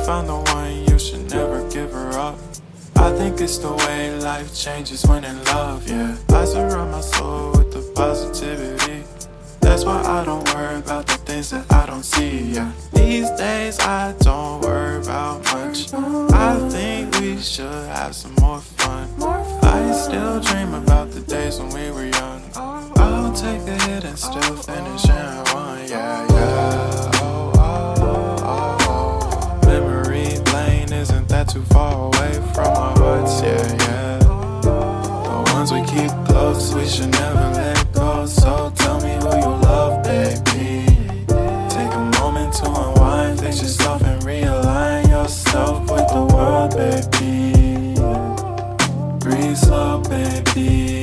found the one, you should never give her up. I think it's the way life changes when in love, yeah. I surround my soul with the positivity. That's why I don't worry about the things that I don't see, yeah. These days I don't worry about much. I think we should have some more fun. I still dream about the days when we were young. I'll take a hit and still finish in one, yeah, yeah. Oh, oh, oh, oh. Memory lane, isn't that too far away from our hearts, yeah, yeah. The ones we keep close, we should never let go. So tell me who you love, baby. Take a moment to unwind, fix yourself and realign yourself with the world, baby. Breathe slow, baby.